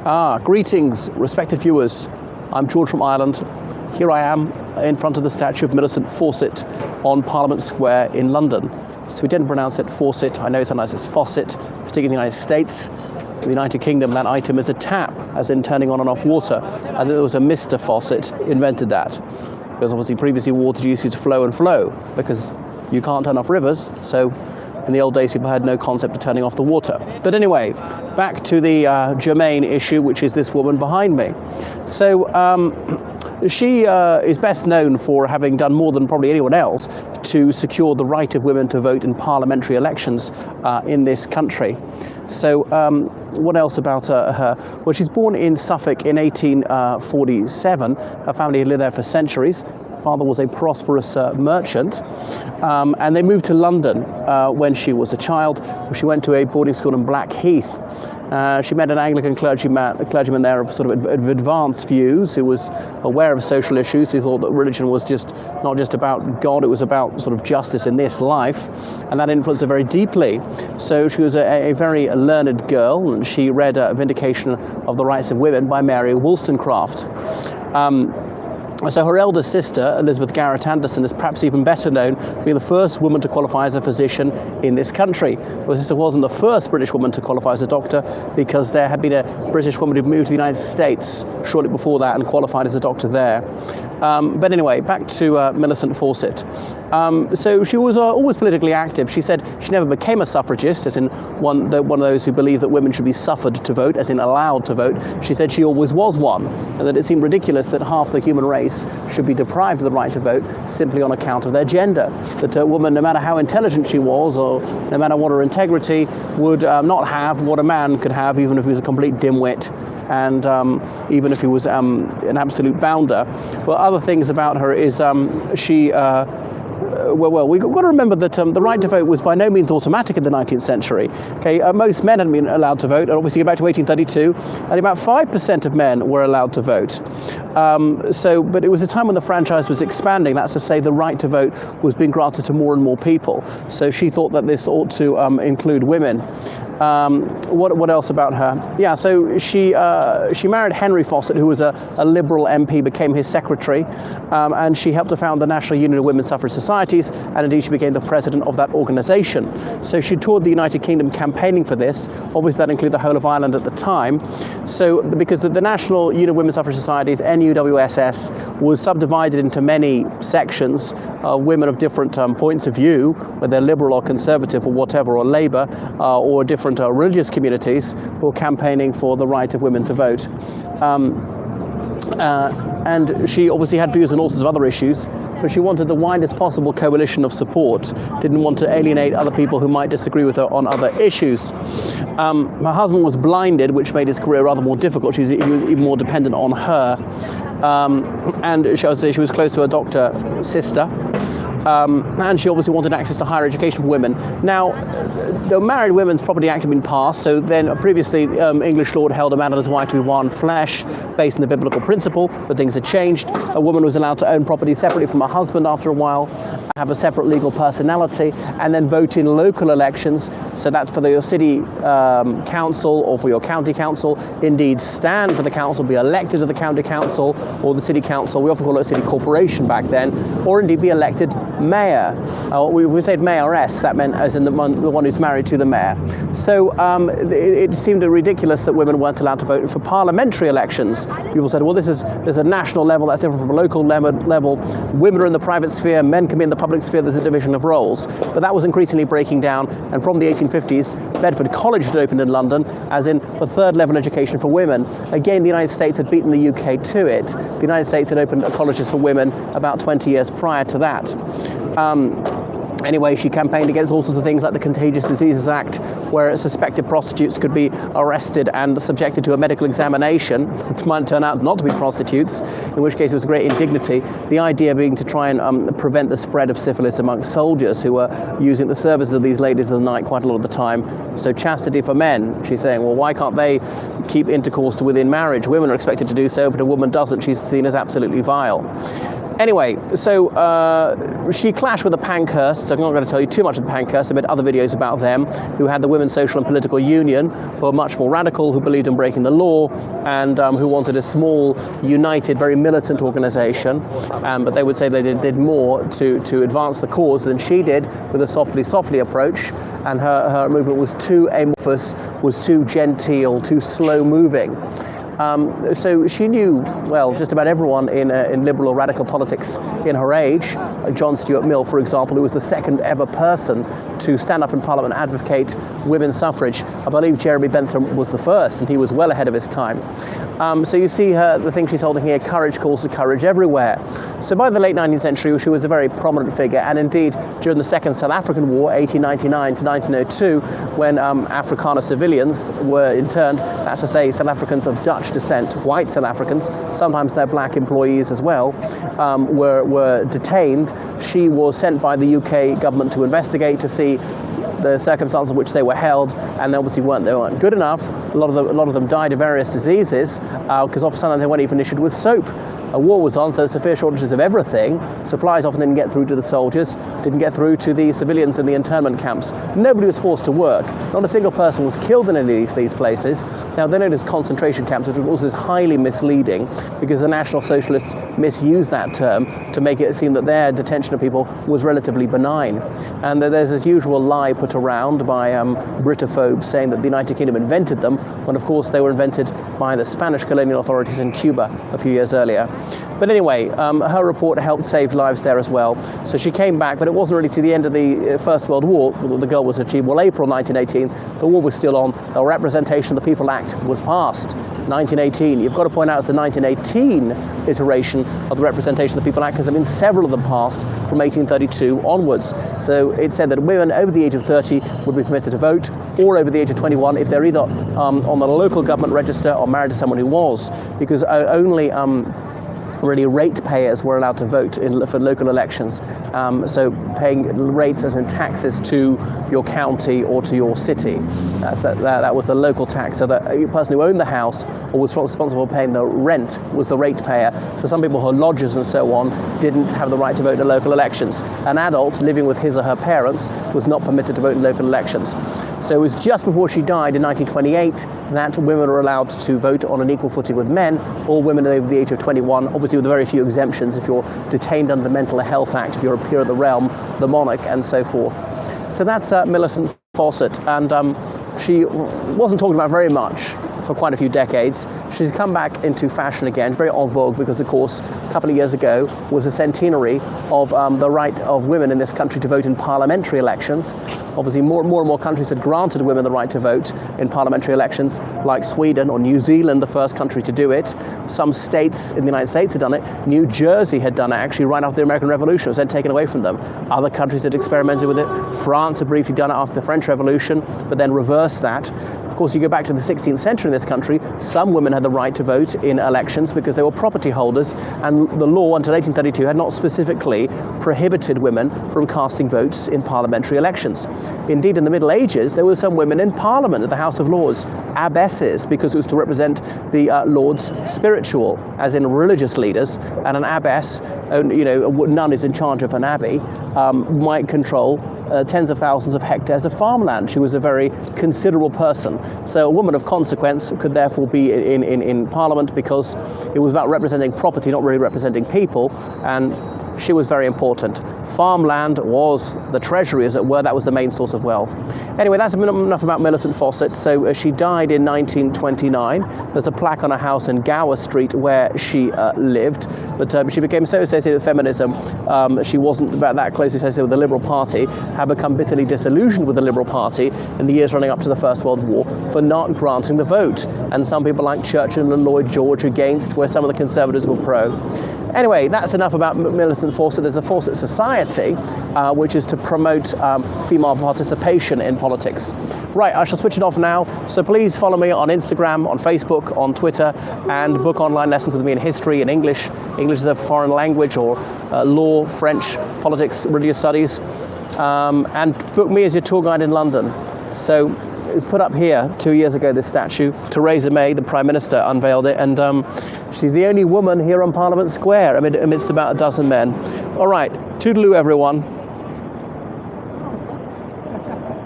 Greetings, respected viewers. I'm George from Ireland. Here I am in front of the statue of Millicent Fawcett on Parliament Square in London. So we didn't pronounce it Fawcett. I know sometimes it's Fawcett, particularly in the United States. In the United Kingdom, that item is a tap, as in turning on and off water. And there was a Mr. Fawcett invented that. Because obviously previously water used to flow and flow, because you can't turn off rivers. So in the old days, people had no concept of turning off the water. But anyway, back to the germane issue, which is this woman behind me. So she is best known for having done more than probably anyone else to secure the right of women to vote in parliamentary elections in this country. So what else about her? Well, she's born in Suffolk in 1847. Her family had lived there for centuries. Father was a prosperous merchant, and they moved to London when she was a child. She went to a boarding school in Blackheath. She met an Anglican clergyman there of sort of advanced views, who was aware of social issues, who thought that religion was not just about God, it was about sort of justice in this life, and that influenced her very deeply. So she was a very learned girl, and she read Vindication of the Rights of Women by Mary Wollstonecraft. So her elder sister, Elizabeth Garrett Anderson, is perhaps even better known, being the first woman to qualify as a physician in this country. Her sister wasn't the first British woman to qualify as a doctor, because there had been a British woman who moved to the United States shortly before that and qualified as a doctor there. But anyway, back to Millicent Fawcett. So she was always politically active. She said she never became a suffragist, as in one of those who believe that women should be suffered to vote, as in allowed to vote. She said she always was one, and that it seemed ridiculous that half the human race should be deprived of the right to vote simply on account of their gender. That a woman, no matter how intelligent she was, or no matter what her integrity, would not have what a man could have, even if he was a complete dimwit, and even if he was an absolute bounder. Well, other things about her is she we've got to remember that the right to vote was by no means automatic in the 19th century. Okay, most men hadn't been allowed to vote, and obviously back to 1832, and about 5% of men were allowed to vote. But it was a time when the franchise was expanding. That's to say, the right to vote was being granted to more and more people. So she thought that this ought to include women. What else about her? Yeah, so she married Henry Fawcett, who was a Liberal MP, became his secretary, and she helped to found the National Union of Women's Suffrage Societies, and indeed she became the president of that organisation. So she toured the United Kingdom campaigning for this. Obviously that included the whole of Ireland at the time. So because the National Union of Women's Suffrage Societies, NUWSS, was subdivided into many sections, women of different points of view, whether they're liberal or conservative or whatever, or Labour, or different religious communities, who were campaigning for the right of women to vote. And she obviously had views on all sorts of other issues, but she wanted the widest possible coalition of support, didn't want to alienate other people who might disagree with her on other issues. Her husband was blinded, which made his career rather more difficult. He was even more dependent on her. And shall I say, she was close to her doctor sister. And she obviously wanted access to higher education for women. Now, the Married Women's Property Act had been passed, so then previously English law held a man and his wife to be one flesh, based on the biblical principle, but things had changed. A woman was allowed to own property separately from her husband after a while, have a separate legal personality, and then vote in local elections, so that for your city council or for your county council, indeed stand for the council, be elected to the county council or the city council, we often call it a city corporation back then, or indeed be elected mayor. We said mayoress, that meant as in the one who's married to the mayor. So it seemed ridiculous that women weren't allowed to vote for parliamentary elections. People said, well, there's a national level, that's different from a local level. Women are in the private sphere, men can be in the public sphere, there's a division of roles. But that was increasingly breaking down, and from the 1850s, Bedford College had opened in London, as in for third level education for women. Again, the United States had beaten the UK to it. The United States had opened colleges for women about 20 years prior to that. Anyway, she campaigned against all sorts of things like the Contagious Diseases Act, where suspected prostitutes could be arrested and subjected to a medical examination. It might turn out not to be prostitutes, in which case it was a great indignity. The idea being to try and prevent the spread of syphilis amongst soldiers who were using the services of these ladies of the night quite a lot of the time. So chastity for men, she's saying, well, why can't they keep intercourse to within marriage? Women are expected to do so, but a woman doesn't. She's seen as absolutely vile. Anyway, so she clashed with the Pankhursts. I'm not going to tell you too much of the Pankhursts. I made other videos about them, who had the Women's Social and Political Union, who were much more radical, who believed in breaking the law, and who wanted a small, united, very militant organisation. But they would say they did more to advance the cause than she did with a softly approach. And her movement was too amorphous, was too genteel, too slow-moving. So she knew, well, just about everyone in liberal or radical politics in her age. John Stuart Mill, for example, who was the second ever person to stand up in Parliament and advocate women's suffrage. I believe Jeremy Bentham was the first, and he was well ahead of his time. So you see the thing she's holding here, courage calls to courage everywhere. So by the late 19th century, she was a very prominent figure, and indeed during the Second South African War, 1899 to 1902, when Afrikaner civilians were interned, that's to say South Africans of Dutch descent, white South Africans, sometimes their black employees as well, were detained. She was sent by the UK government to investigate, to see the circumstances in which they were held, and they obviously weren't good enough. A lot of them died of various diseases because sometimes they weren't even issued with soap. A war was on, so severe shortages of everything. Supplies often didn't get through to the soldiers, didn't get through to the civilians in the internment camps. Nobody was forced to work. Not a single person was killed in any of these places. Now, they're known as concentration camps, which also is highly misleading because the National Socialists misused that term to make it seem that their detention of people was relatively benign. And there's this usual lie put around by Britophobes saying that the United Kingdom invented them, when of course they were invented by the Spanish colonial authorities in Cuba a few years earlier. But anyway, her report helped save lives there as well. So she came back, but it wasn't really to the end of the First World War that the goal was achieved. Well, April 1918, the war was still on. The Representation of the People Act was passed. 1918, you've got to point out it's the 1918 iteration of the Representation of the People Act, because there have been several of them passed from 1832 onwards. So it said that women over the age of 30 would be permitted to vote, or over the age of 21 if they're either on the local government register or married to someone who was, because only really ratepayers were allowed to vote for local elections. So paying rates as in taxes to your county or to your city. That was the local tax. So the person who owned the house or was responsible for paying the rent was the ratepayer. So some people who are lodgers and so on didn't have the right to vote in local elections. An adult living with his or her parents was not permitted to vote in local elections. So it was just before she died in 1928 that women were allowed to vote on an equal footing with men, all women over the age of 21, obviously with very few exemptions if you're detained under the Mental Health Act, if you're a peer of the realm, the monarch, and so forth. So that's Millicent Fawcett, and she wasn't talked about very much for quite a few decades. She's come back into fashion again, very en vogue, because of course a couple of years ago was a centenary of the right of women in this country to vote in parliamentary elections. Obviously more and more countries had granted women the right to vote in parliamentary elections, like Sweden or New Zealand, the first country to do it. Some states in the United States had done it. New Jersey had done it actually right after the American Revolution. It was then taken away from them. Other countries had experimented with it. France had briefly done it after the French Revolution, but then reversed that. Of course, you go back to the 16th century in this country, some women had the right to vote in elections because they were property holders, and the law until 1832 had not specifically prohibited women from casting votes in parliamentary elections. Indeed, in the Middle Ages, there were some women in Parliament at the House of Lords, abbesses, because it was to represent the Lords spiritual, as in religious leaders, and an abbess, a nun is in charge of an abbey, might control tens of thousands of hectares of farmland. She was a very considerable person. So a woman of consequence could therefore be in Parliament because it was about representing property, not really representing people, and she was very important. Farmland was the treasury, as it were. That was the main source of wealth. Anyway, that's enough about Millicent Fawcett. So she died in 1929. There's a plaque on her house in Gower Street where she lived, but she became so associated with feminism, she wasn't that closely associated with the Liberal Party, had become bitterly disillusioned with the Liberal Party in the years running up to the First World War for not granting the vote. And some people like Churchill and Lloyd George against, where some of the Conservatives were pro. Anyway, that's enough about Millicent Fawcett. There's a Fawcett Society, which is to promote female participation in politics. Right, I shall switch it off now. So please follow me on Instagram, on Facebook, on Twitter, and book online lessons with me in history and English. English is a foreign language, or law, French, politics, religious studies. And book me as your tour guide in London. So was put up here 2 years ago, this statue. Theresa May, the Prime Minister, unveiled it, and she's the only woman here on Parliament Square amidst about a dozen men. All right, toodaloo everyone.